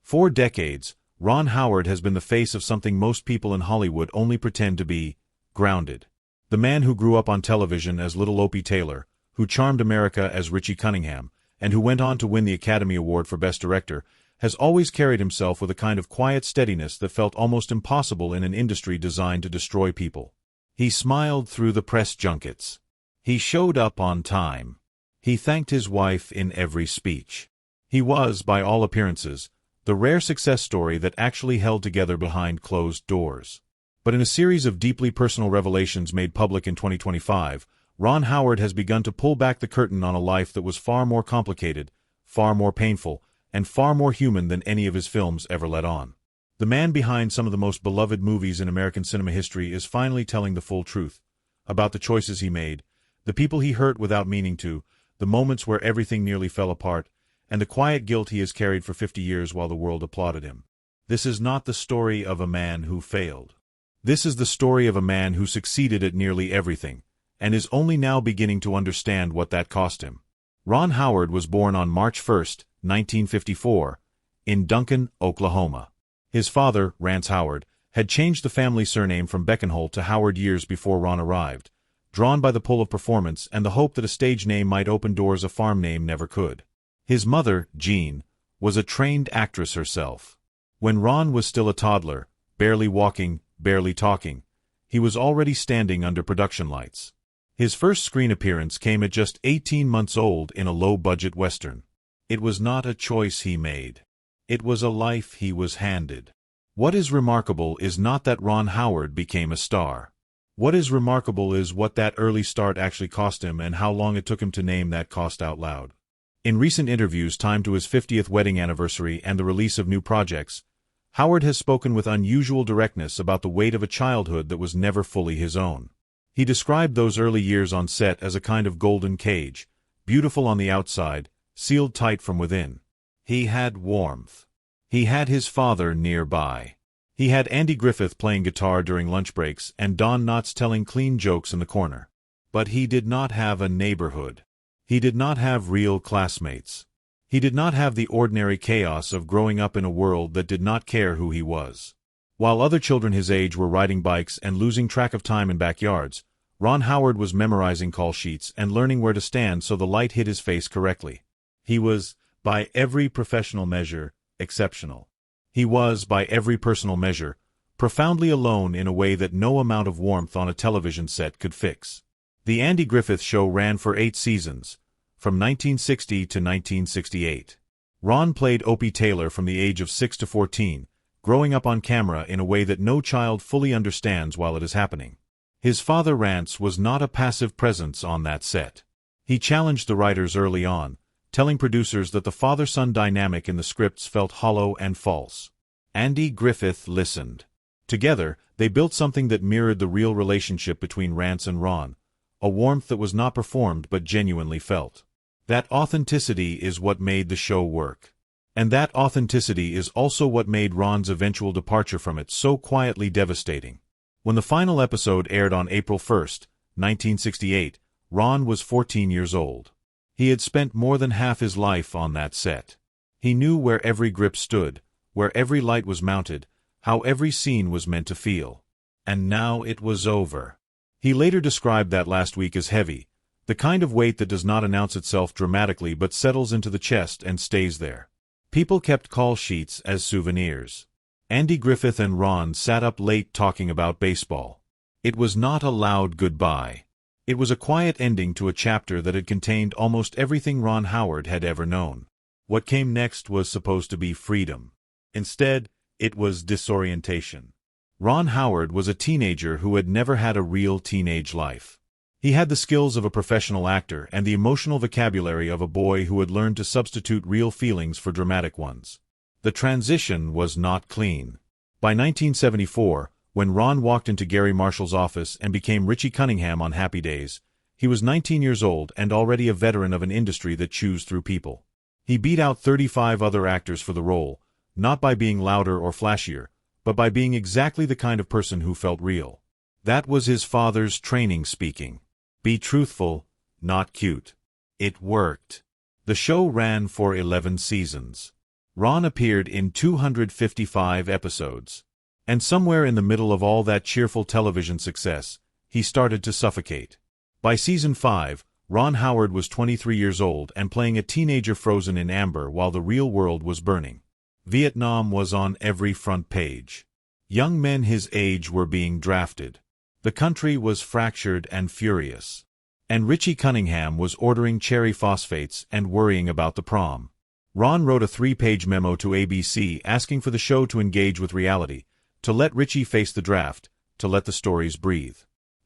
For decades, Ron Howard has been the face of something most people in Hollywood only pretend to be: grounded. The man who grew up on television as Little Opie Taylor, who charmed America as Richie Cunningham, and who went on to win the Academy Award for Best Director, has always carried himself with a kind of quiet steadiness that felt almost impossible in an industry designed to destroy people. He smiled through the press junkets. He showed up on time. He thanked his wife in every speech. He was, by all appearances, the rare success story that actually held together behind closed doors. But in a series of deeply personal revelations made public in 2025, Ron Howard has begun to pull back the curtain on a life that was far more complicated, far more painful, and far more human than any of his films ever let on. The man behind some of the most beloved movies in American cinema history is finally telling the full truth about the choices he made, the people he hurt without meaning to, the moments where everything nearly fell apart, and the quiet guilt he has carried for 50 years while the world applauded him. This is not the story of a man who failed. This is the story of a man who succeeded at nearly everything, and is only now beginning to understand what that cost him. Ron Howard was born on March 1, 1954, in Duncan, Oklahoma. His father, Rance Howard, had changed the family surname from Beckenholt to Howard years before Ron arrived, drawn by the pull of performance and the hope that a stage name might open doors a farm name never could. His mother, Jean, was a trained actress herself. When Ron was still a toddler, barely walking, barely talking, he was already standing under production lights. His first screen appearance came at just 18 months old in a low-budget Western. It was not a choice he made. It was a life he was handed. What is remarkable is not that Ron Howard became a star. What is remarkable is what that early start actually cost him and how long it took him to name that cost out loud. In recent interviews timed to his 50th wedding anniversary and the release of new projects, Howard has spoken with unusual directness about the weight of a childhood that was never fully his own. He described those early years on set as a kind of golden cage, beautiful on the outside, sealed tight from within. He had warmth. He had his father nearby. He had Andy Griffith playing guitar during lunch breaks and Don Knotts telling clean jokes in the corner. But he did not have a neighborhood. He did not have real classmates. He did not have the ordinary chaos of growing up in a world that did not care who he was. While other children his age were riding bikes and losing track of time in backyards, Ron Howard was memorizing call sheets and learning where to stand so the light hit his face correctly. He was, by every professional measure, exceptional. He was, by every personal measure, profoundly alone in a way that no amount of warmth on a television set could fix. The Andy Griffith Show ran for 8 seasons, from 1960 to 1968. Ron played Opie Taylor from the age of 6 to 14, growing up on camera in a way that no child fully understands while it is happening. His father Rance was not a passive presence on that set. He challenged the writers early on, telling producers that the father-son dynamic in the scripts felt hollow and false. Andy Griffith listened. Together, they built something that mirrored the real relationship between Rance and Ron, a warmth that was not performed but genuinely felt. That authenticity is what made the show work. And that authenticity is also what made Ron's eventual departure from it so quietly devastating. When the final episode aired on April 1, 1968, Ron was 14 years old. He had spent more than half his life on that set. He knew where every grip stood, where every light was mounted, how every scene was meant to feel. And now it was over. He later described that last week as heavy, the kind of weight that does not announce itself dramatically but settles into the chest and stays there. People kept call sheets as souvenirs. Andy Griffith and Ron sat up late talking about baseball. It was not a loud goodbye. It was a quiet ending to a chapter that had contained almost everything Ron Howard had ever known. What came next was supposed to be freedom. Instead, it was disorientation. Ron Howard was a teenager who had never had a real teenage life. He had the skills of a professional actor and the emotional vocabulary of a boy who had learned to substitute real feelings for dramatic ones. The transition was not clean. By 1974, when Ron walked into Gary Marshall's office and became Richie Cunningham on Happy Days, he was 19 years old and already a veteran of an industry that chews through people. He beat out 35 other actors for the role, not by being louder or flashier, but by being exactly the kind of person who felt real. That was his father's training speaking. Be truthful, not cute. It worked. The show ran for 11 seasons. Ron appeared in 255 episodes. And somewhere in the middle of all that cheerful television success, he started to suffocate. By season 5, Ron Howard was 23 years old and playing a teenager frozen in amber while the real world was burning. Vietnam was on every front page. Young men his age were being drafted. The country was fractured and furious. And Richie Cunningham was ordering cherry phosphates and worrying about the prom. Ron wrote a 3-page memo to ABC asking for the show to engage with reality, to let Richie face the draft, to let the stories breathe.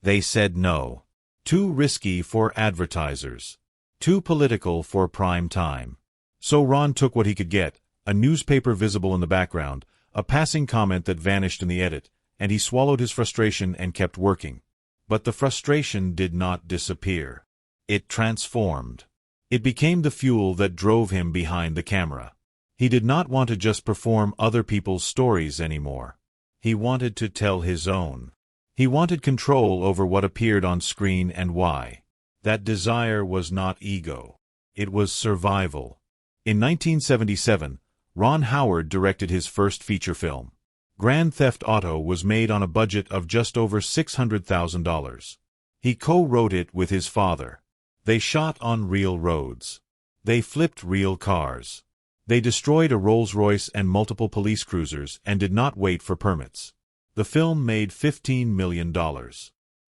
They said no. Too risky for advertisers. Too political for prime time. So Ron took what he could get, a newspaper visible in the background, a passing comment that vanished in the edit, and he swallowed his frustration and kept working. But the frustration did not disappear. It transformed. It became the fuel that drove him behind the camera. He did not want to just perform other people's stories anymore. He wanted to tell his own. He wanted control over what appeared on screen and why. That desire was not ego. It was survival. In 1977, Ron Howard directed his first feature film. Grand Theft Auto was made on a budget of just over $600,000. He co-wrote it with his father. They shot on real roads. They flipped real cars. They destroyed a Rolls-Royce and multiple police cruisers and did not wait for permits. The film made $15 million.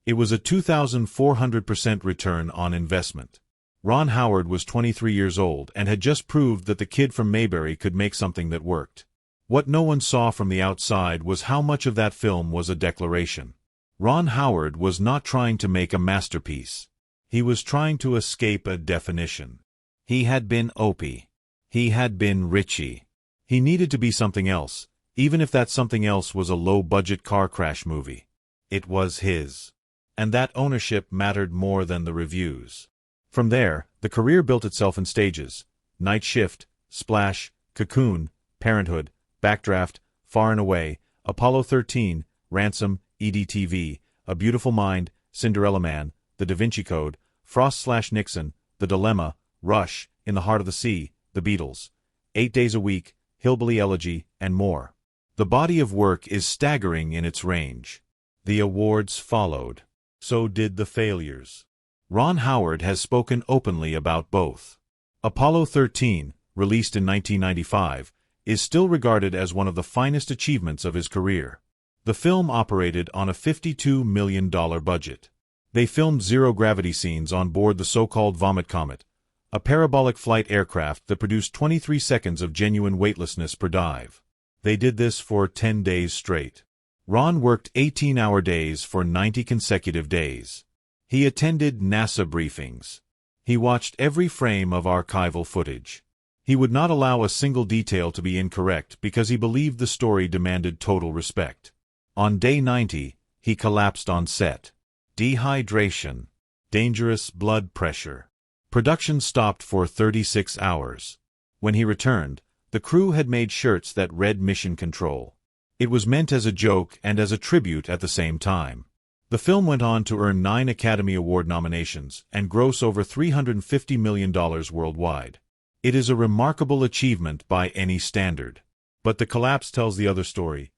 It was a 2,400% return on investment. Ron Howard was 23 years old and had just proved that the kid from Mayberry could make something that worked. What no one saw from the outside was how much of that film was a declaration. Ron Howard was not trying to make a masterpiece. He was trying to escape a definition. He had been Opie. He had been Richie. He needed to be something else, even if that something else was a low-budget car crash movie. It was his. And that ownership mattered more than the reviews. From there, the career built itself in stages: Night Shift, Splash, Cocoon, Parenthood, Backdraft, Far and Away, Apollo 13, Ransom, EDTV, A Beautiful Mind, Cinderella Man, The Da Vinci Code, Frost/Nixon, The Dilemma, Rush, In the Heart of the Sea, The Beatles, 8 Days a Week, Hillbilly Elegy, and more. The body of work is staggering in its range. The awards followed. So did the failures. Ron Howard has spoken openly about both. Apollo 13, released in 1995, is still regarded as one of the finest achievements of his career. The film operated on a $52 million budget. They filmed zero-gravity scenes on board the so-called Vomit Comet, a parabolic flight aircraft that produced 23 seconds of genuine weightlessness per dive. They did this for 10 days straight. Ron worked 18-hour days for 90 consecutive days. He attended NASA briefings. He watched every frame of archival footage. He would not allow a single detail to be incorrect because he believed the story demanded total respect. On day 90, he collapsed on set. Dehydration. Dangerous blood pressure. Production stopped for 36 hours. When he returned, the crew had made shirts that read Mission Control. It was meant as a joke and as a tribute at the same time. The film went on to earn 9 Academy Award nominations and gross over $350 million worldwide. It is a remarkable achievement by any standard. But the collapse tells the other story,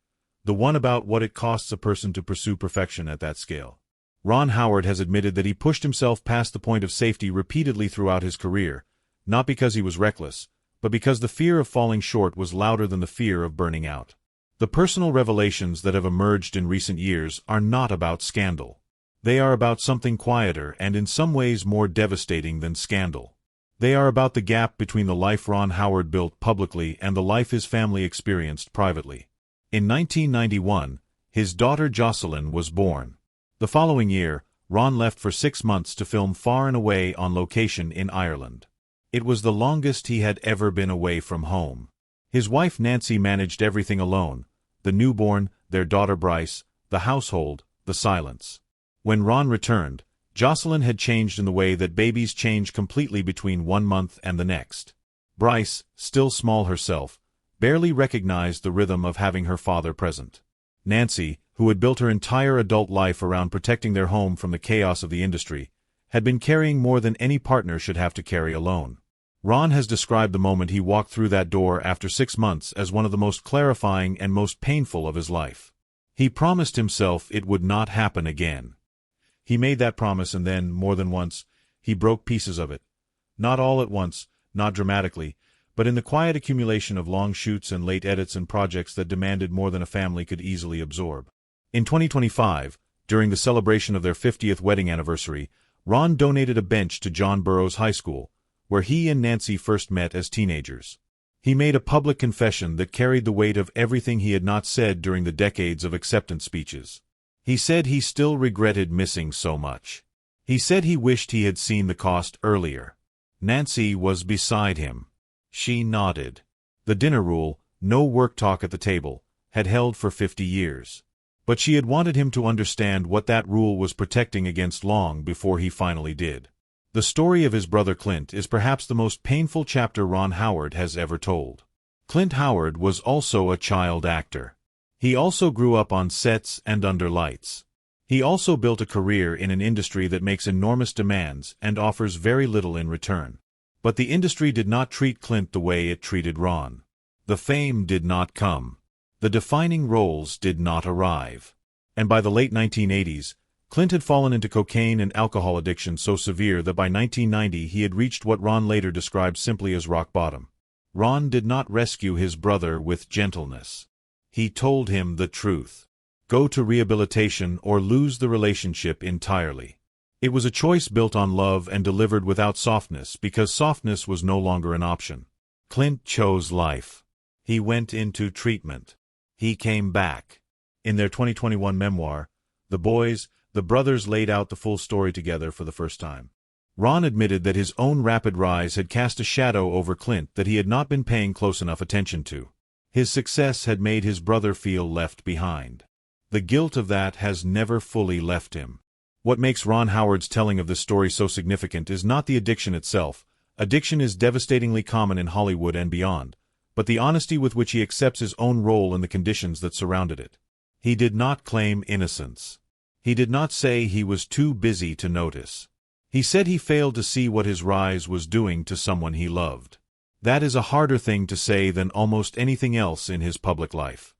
the one about what it costs a person to pursue perfection at that scale. Ron Howard has admitted that he pushed himself past the point of safety repeatedly throughout his career, not because he was reckless, but because the fear of falling short was louder than the fear of burning out. The personal revelations that have emerged in recent years are not about scandal. They are about something quieter and in some ways more devastating than scandal. They are about the gap between the life Ron Howard built publicly and the life his family experienced privately. In 1991, his daughter Jocelyn was born. The following year, Ron left for 6 months to film Far and Away on location in Ireland. It was the longest he had ever been away from home. His wife Nancy managed everything alone: the newborn, their daughter Bryce, the household, the silence. When Ron returned, Jocelyn had changed in the way that babies change completely between 1 month and the next. Bryce, still small herself, barely recognized the rhythm of having her father present. Nancy, who had built her entire adult life around protecting their home from the chaos of the industry, had been carrying more than any partner should have to carry alone. Ron has described the moment he walked through that door after 6 months as one of the most clarifying and most painful of his life. He promised himself it would not happen again. He made that promise and then, more than once, he broke pieces of it. Not all at once, not dramatically, but in the quiet accumulation of long shoots and late edits and projects that demanded more than a family could easily absorb. In 2025, during the celebration of their 50th wedding anniversary, Ron donated a bench to John Burroughs High School, where he and Nancy first met as teenagers. He made a public confession that carried the weight of everything he had not said during the decades of acceptance speeches. He said he still regretted missing so much. He said he wished he had seen the cost earlier. Nancy was beside him. She nodded. The dinner rule, no work talk at the table, had held for 50 years. But she had wanted him to understand what that rule was protecting against long before he finally did. The story of his brother Clint is perhaps the most painful chapter Ron Howard has ever told. Clint Howard was also a child actor. He also grew up on sets and under lights. He also built a career in an industry that makes enormous demands and offers very little in return. But the industry did not treat Clint the way it treated Ron. The fame did not come. The defining roles did not arrive. And by the late 1980s, Clint had fallen into cocaine and alcohol addiction so severe that by 1990 he had reached what Ron later described simply as rock bottom. Ron did not rescue his brother with gentleness. He told him the truth. Go to rehabilitation or lose the relationship entirely. It was a choice built on love and delivered without softness because softness was no longer an option. Clint chose life. He went into treatment. He came back. In their 2021 memoir, The Boys, the brothers laid out the full story together for the first time. Ron admitted that his own rapid rise had cast a shadow over Clint that he had not been paying close enough attention to. His success had made his brother feel left behind. The guilt of that has never fully left him. What makes Ron Howard's telling of this story so significant is not the addiction itself. Addiction is devastatingly common in Hollywood and beyond, but the honesty with which he accepts his own role in the conditions that surrounded it. He did not claim innocence. He did not say he was too busy to notice. He said he failed to see what his rise was doing to someone he loved. That is a harder thing to say than almost anything else in his public life.